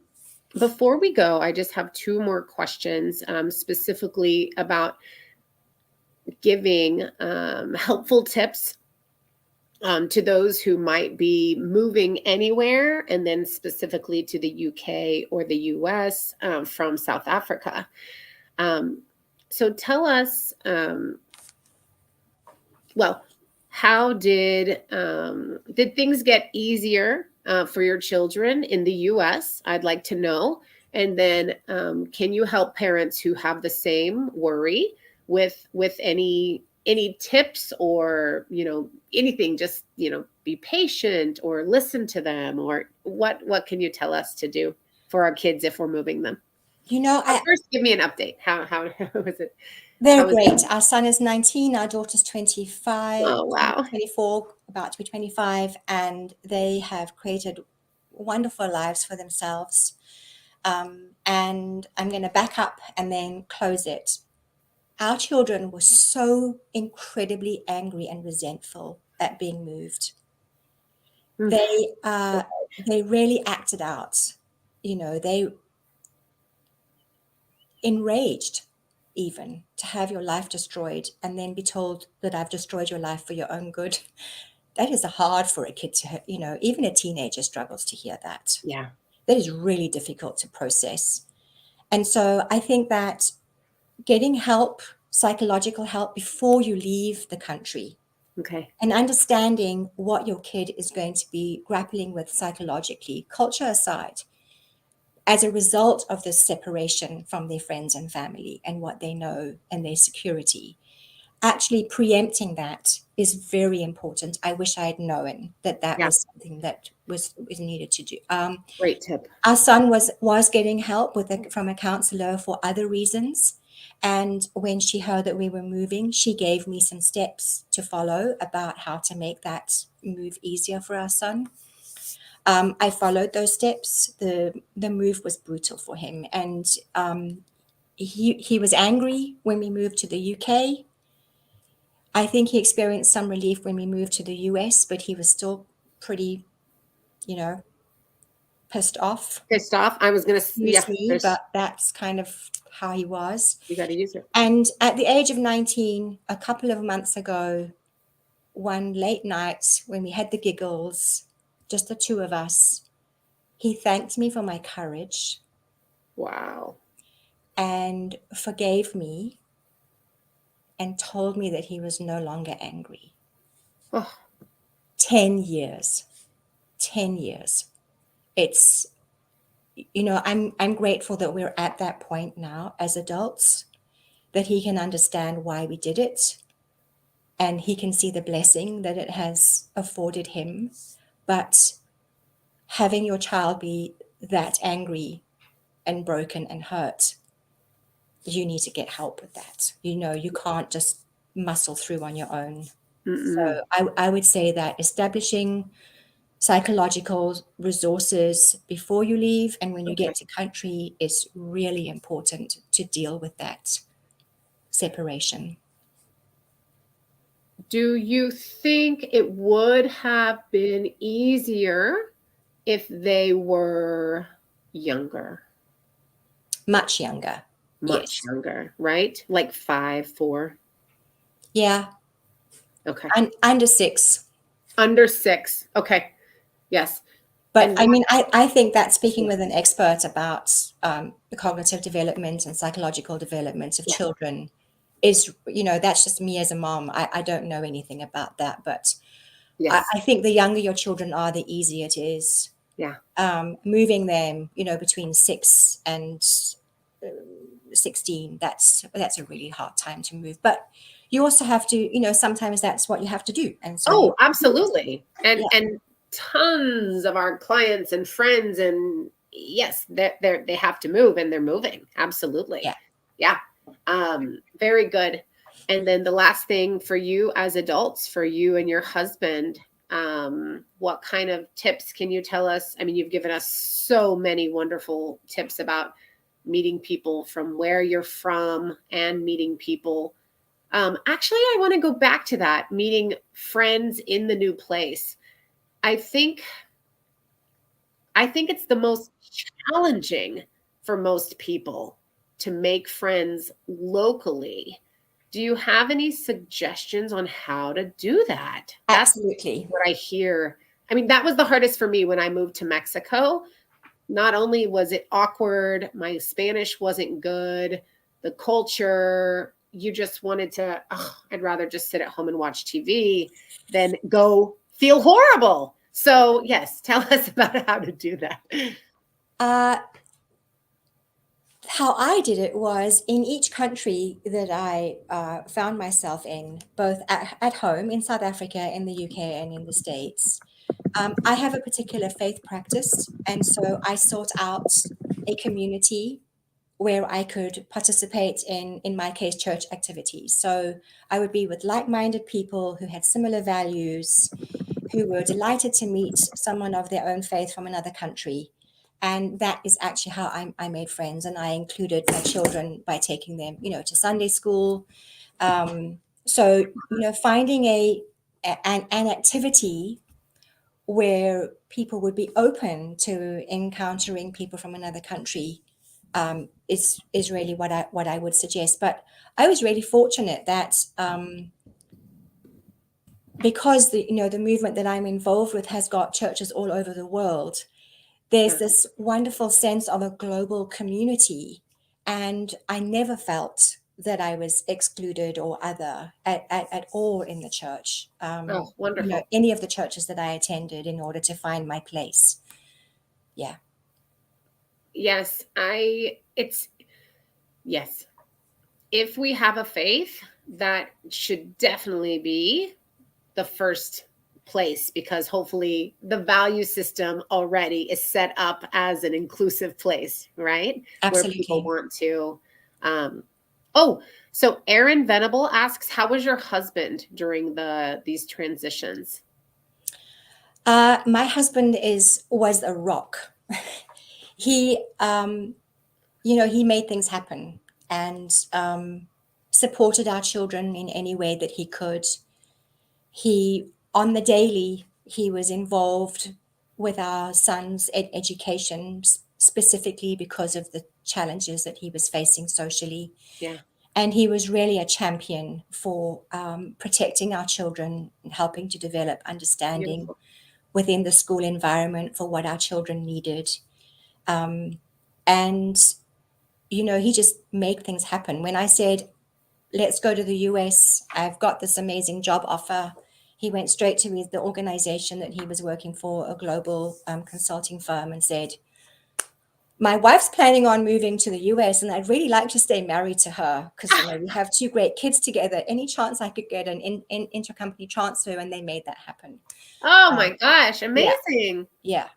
[SPEAKER 1] Before we go, I just have two more questions, specifically about giving helpful tips to those who might be moving anywhere, and then specifically to the UK or the US from South Africa. So tell us, how did things get easier for your children in the US? I'd like to know. And then can you help parents who have the same worry with any tips or, anything, just, be patient or listen to them, or what can you tell us to do for our kids if we're moving them? First give me an update. How is it?
[SPEAKER 2] They're great. Our son is 19, our daughter's 25,
[SPEAKER 1] oh, wow.
[SPEAKER 2] 24, about to be 25, and they have created wonderful lives for themselves. And I'm going to back up and then close it. Our children were so incredibly angry and resentful at being moved. They really acted out. They enraged even to have your life destroyed and then be told that I've destroyed your life for your own good. That is hard for a kid to, even a teenager struggles to hear that.
[SPEAKER 1] Yeah.
[SPEAKER 2] That is really difficult to process. And so I think that getting help, psychological help before you leave the country, and understanding what your kid is going to be grappling with psychologically, culture aside, as a result of this separation from their friends and family and what they know and their security, actually preempting that is very important. I wish I had known that was something that was needed to do.
[SPEAKER 1] Great tip.
[SPEAKER 2] Our son was getting help from a counselor for other reasons. And when she heard that we were moving, she gave me some steps to follow about how to make that move easier for our son. I followed those steps. The move was brutal for him, and he was angry when we moved to the UK. I think he experienced some relief when we moved to the US, but he was still pretty, pissed off.
[SPEAKER 1] I was going to
[SPEAKER 2] use me, but that's kind of how he was.
[SPEAKER 1] You got to use it.
[SPEAKER 2] And at the age of 19, a couple of months ago, one late night when we had the giggles, just the two of us, he thanked me for my courage.
[SPEAKER 1] Wow.
[SPEAKER 2] And forgave me and told me that he was no longer angry.
[SPEAKER 1] Oh.
[SPEAKER 2] 10 years. 10 years. It's, I'm grateful that we're at that point now as adults, that he can understand why we did it, and he can see the blessing that it has afforded him. But having your child be that angry and broken and hurt, you need to get help with that. You can't just muscle through on your own. So I would say that establishing psychological resources before you leave and when you get to country is really important to deal with that separation.
[SPEAKER 1] Do you think it would have been easier if they were younger?
[SPEAKER 2] Much younger.
[SPEAKER 1] Much younger, right? Like 5, 4?
[SPEAKER 2] Yeah.
[SPEAKER 1] Okay.
[SPEAKER 2] Under 6.
[SPEAKER 1] Under 6. Okay. Yes.
[SPEAKER 2] But
[SPEAKER 1] And
[SPEAKER 2] I mean, I think that speaking with an expert about the cognitive development and psychological development of children is, that's just me as a mom. I don't know anything about that, but
[SPEAKER 1] yes.
[SPEAKER 2] I think the younger your children are, the easier it is.
[SPEAKER 1] Yeah.
[SPEAKER 2] Moving them, between 6 and 16, that's a really hard time to move. But you also have to, sometimes that's what you have to do. And so
[SPEAKER 1] absolutely. And tons of our clients and friends, and yes, they have to move, and they're moving. Absolutely. Yeah. Very good. And then the last thing for you as adults, for you and your husband, what kind of tips can you tell us? I mean, you've given us so many wonderful tips about meeting people from where you're from and meeting people. Actually, I want to go back to that, meeting friends in the new place. I think it's the most challenging for most people to make friends locally. Do you have any suggestions on how to do that?
[SPEAKER 2] Absolutely.
[SPEAKER 1] That's what I hear. I mean, that was the hardest for me when I moved to Mexico. Not only was it awkward, my Spanish wasn't good, the culture, you just wanted to, I'd rather just sit at home and watch TV than go feel horrible. So yes, tell us about how to do that.
[SPEAKER 2] How I did it was in each country that I found myself in, both at home in South Africa, in the UK, and in the States. I have a particular faith practice, and so I sought out a community where I could participate in my case, church activities. So I would be with like-minded people who had similar values, who were delighted to meet someone of their own faith from another country. And that is actually how I made friends. And I included my children by taking them, to Sunday school. So, finding an activity where people would be open to encountering people from another country is really what I would suggest. But I was really fortunate that because the movement that I'm involved with has got churches all over the world. There's this wonderful sense of a global community, and I never felt that I was excluded or other at all in the church.
[SPEAKER 1] Wonderful.
[SPEAKER 2] Any of the churches that I attended in order to find my place. Yeah.
[SPEAKER 1] Yes, yes. If we have a faith, that should definitely be the first place, because hopefully the value system already is set up as an inclusive place, right?
[SPEAKER 2] Absolutely.
[SPEAKER 1] Where people want to. So Erin Venable asks, how was your husband during these transitions?
[SPEAKER 2] My husband was a rock. He, he made things happen and supported our children in any way that he could. On the daily, he was involved with our son's education, specifically because of the challenges that he was facing socially.
[SPEAKER 1] Yeah.
[SPEAKER 2] And he was really a champion for protecting our children and helping to develop understanding within the school environment for what our children needed. And, he just made things happen. When I said, let's go to the US, I've got this amazing job offer, he went straight to the organization that he was working for, a global consulting firm, and said, my wife's planning on moving to the US and I'd really like to stay married to her because we have 2 great kids together. Any chance I could get an intercompany transfer? And they made that happen.
[SPEAKER 1] Oh my gosh, amazing.
[SPEAKER 2] Yeah.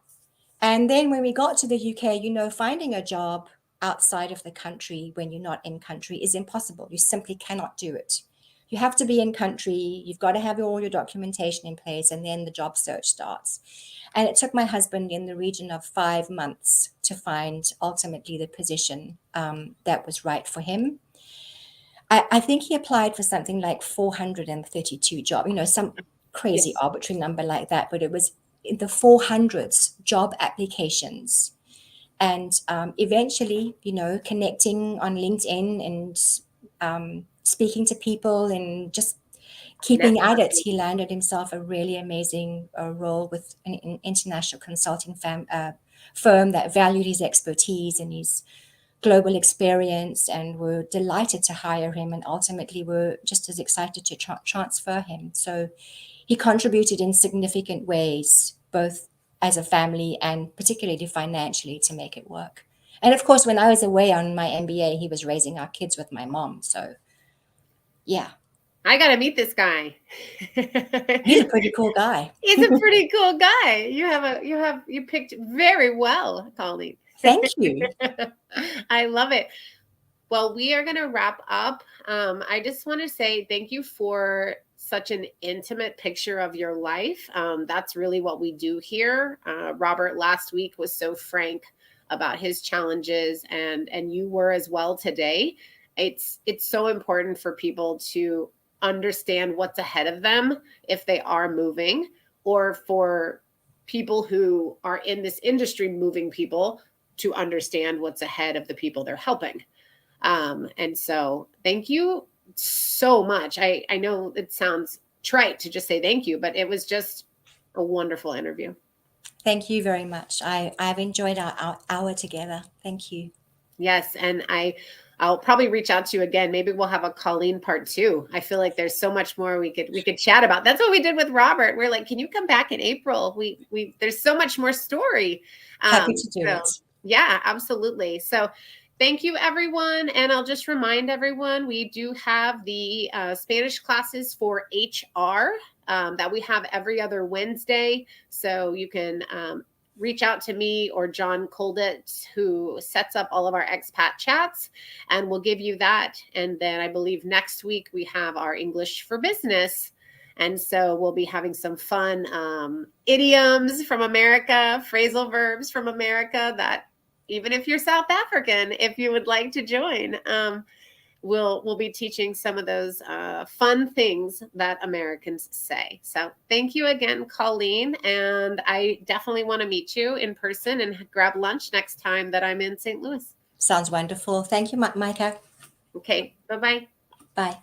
[SPEAKER 2] And then when we got to the UK, finding a job outside of the country when you're not in country is impossible. You simply cannot do it. you have to be in country, you've got to have all your documentation in place, and then the job search starts. And it took my husband in the region of 5 months to find ultimately the position that was right for him. I think he applied for something like 432 jobs, some crazy arbitrary number like that, but it was in the 400s job applications. And eventually, connecting on LinkedIn and speaking to people and just keeping at it, he landed himself a really amazing role with an international consulting firm that valued his expertise and his global experience, and were delighted to hire him, and ultimately were just as excited to transfer him. So he contributed in significant ways, both as a family and particularly financially, to make it work. And of course, when I was away on my MBA, he was raising our kids with my mom. So yeah.
[SPEAKER 1] I got to meet this guy.
[SPEAKER 2] He's a pretty cool guy.
[SPEAKER 1] He's a pretty cool guy. You picked very well, Colleen.
[SPEAKER 2] Thank you.
[SPEAKER 1] I love it. Well, we are going to wrap up. I just want to say thank you for such an intimate picture of your life. That's really what we do here. Robert last week was so frank about his challenges, and you were as well today. It's so important for people to understand what's ahead of them if they are moving, or for people who are in this industry moving people to understand what's ahead of the people they're helping. And so thank you so much. I know it sounds trite to just say thank you, but it was just a wonderful interview.
[SPEAKER 2] Thank you very much. I've enjoyed our hour together. Thank you.
[SPEAKER 1] Yes. And I'll probably reach out to you again. Maybe we'll have a Colleen part 2. I feel like there's so much more we could chat about. That's what we did with Robert. We're like, can you come back in April? There's so much more story.
[SPEAKER 2] Happy to do it.
[SPEAKER 1] Yeah, absolutely. So thank you, everyone. And I'll just remind everyone, we do have the Spanish classes for HR that we have every other Wednesday. So you can reach out to me or John Colditz, who sets up all of our expat chats, and we'll give you that. And then I believe next week we have our English for Business. And so we'll be having some fun idioms from America, phrasal verbs from America that even if you're South African, if you would like to join, we'll be teaching some of those fun things that Americans say. So thank you again, Colleen. And I definitely want to meet you in person and grab lunch next time that I'm in St. Louis.
[SPEAKER 2] Sounds wonderful. Thank you, Micah.
[SPEAKER 1] Okay. Bye-bye.
[SPEAKER 2] Bye.